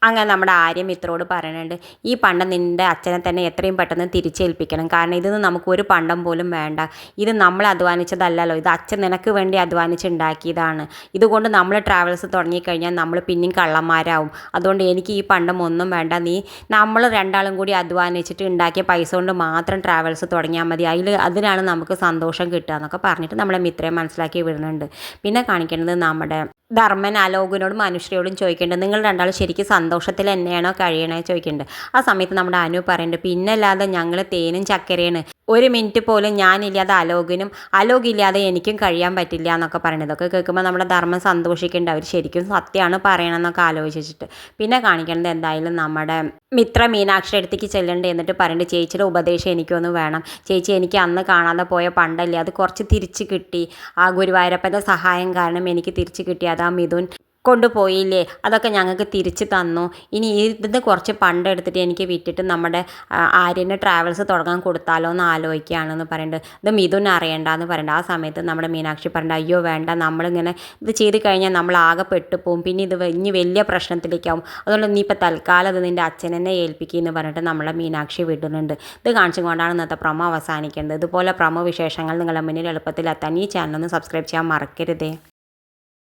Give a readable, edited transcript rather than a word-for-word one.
അങ്ങനെ നമ്മുടെ ആര്യ മിത്രോട് പറയുന്നുണ്ട്, ഈ പണ്ടം നിൻ്റെ അച്ഛനെ തന്നെ എത്രയും പെട്ടെന്ന് തിരിച്ചേൽപ്പിക്കണം. കാരണം ഇതിന് നമുക്കൊരു പണ്ടം പോലും വേണ്ട. ഇത് നമ്മൾ അധ്വാനിച്ചതല്ലല്ലോ, ഇത് അച്ഛൻ നിനക്ക് വേണ്ടി അധ്വാനിച്ചുണ്ടാക്കിയതാണ്. ഇതുകൊണ്ട് നമ്മൾ ട്രാവൽസ് തുടങ്ങിക്കഴിഞ്ഞാൽ നമ്മൾ പിന്നെയും കള്ളന്മാരാവും. അതുകൊണ്ട് എനിക്ക് ഈ പണ്ടം ഒന്നും വേണ്ട. നമ്മൾ രണ്ടാളും കൂടി അധ്വാനിച്ചിട്ട് ഉണ്ടാക്കിയ പൈസ കൊണ്ട് മാത്രം ട്രാവൽസ് തുടങ്ങിയാൽ മതി. അതിനാണ് നമുക്ക് സന്തോഷം കിട്ടുക എന്നൊക്കെ പറഞ്ഞിട്ട് നമ്മളെ മിത്രയെ മനസ്സിലാക്കി വിടുന്നുണ്ട്. പിന്നെ കാണിക്കുന്നത് നമ്മുടെ ധർമ്മൻ അലോകിനോടും അനുശ്രീയോടും ചോദിക്കേണ്ടത്, നിങ്ങൾ രണ്ടാളും ശരിക്കും സന്തോഷത്തിൽ തന്നെയാണോ കഴിയണേ ചോദിക്കുന്നുണ്ട്. ആ സമയത്ത് നമ്മുടെ അനു പറയുന്നുണ്ട്, പിന്നല്ലാതെ ഞങ്ങൾ തേനും ചക്കരയാണ്. ഒരു മിനിറ്റ് പോലും ഞാനില്ലാതെ അലോകില്ലാതെ എനിക്കും കഴിയാൻ പറ്റില്ല എന്നൊക്കെ പറയുന്നത്. ഇതൊക്കെ കേൾക്കുമ്പോൾ നമ്മുടെ ധർമ്മം സന്തോഷിക്കേണ്ട, അവർ ശരിക്കും സത്യമാണ് പറയണമെന്നൊക്കെ ആലോചിച്ചിട്ട്. പിന്നെ കാണിക്കേണ്ടത് എന്തായാലും നമ്മുടെ മിത്ര മീനാക്ഷിയുടെ അടുത്തേക്ക് ചെല്ലണ്ടേ, എന്നിട്ട് പറയുന്നുണ്ട്, ചേച്ചിയുടെ ഉപദേശം എനിക്കൊന്ന് വേണം. ചേച്ചി, എനിക്ക് അന്ന് കാണാതെ പോയ പണ്ടല്ലേ, അത് കുറച്ച് തിരിച്ച് കിട്ടി. ആ ഗുരുവായൂരപ്പൻ്റെ സഹായം കാരണം എനിക്ക് തിരിച്ച് കിട്ടി. അതാ മിഥുൻ കൊണ്ടുപോയില്ലേ, അതൊക്കെ ഞങ്ങൾക്ക് തിരിച്ച് തന്നു. ഇനി ഇതിന് കുറച്ച് പണ്ടെടുത്തിട്ട് എനിക്ക് വിറ്റിട്ട് നമ്മുടെ ആര്യന് ട്രാവൽസ് തുടങ്ങാൻ കൊടുത്താലോ എന്ന് ആലോചിക്കുകയാണെന്ന് പറയുന്നുണ്ട്. ഇത് മിഥുൻ അറിയണ്ടെന്ന് പറയുന്നുണ്ട്. ആ സമയത്ത് നമ്മുടെ മീനാക്ഷി പറയുന്നുണ്ട്, അയ്യോ വേണ്ട, നമ്മളിങ്ങനെ ഇത് ചെയ്ത് കഴിഞ്ഞാൽ നമ്മൾ ആകെ പെട്ടുപോകും. പിന്നെ ഇത് ഇനി വലിയ പ്രശ്നത്തിലേക്കാവും. അതുകൊണ്ട് നീ ഇപ്പോൾ തൽക്കാലം അത് നിൻ്റെ അച്ഛനെന്നെ ഏൽപ്പിക്കുമെന്ന് പറഞ്ഞിട്ട് നമ്മളെ മീനാക്ഷി വിടുന്നുണ്ട്. ഇത് കാണിച്ചുകൊണ്ടാണ് ഇന്നത്തെ പ്രൊമോ അവസാനിക്കേണ്ടത്. ഇതുപോലെ പ്രൊമോ വിശേഷങ്ങൾ നിങ്ങളുടെ മുന്നിൽ എളുപ്പത്തിൽ എത്താൻ ഈ ചാനൽ ഒന്ന് സബ്സ്ക്രൈബ് ചെയ്യാൻ മറക്കരുതേ.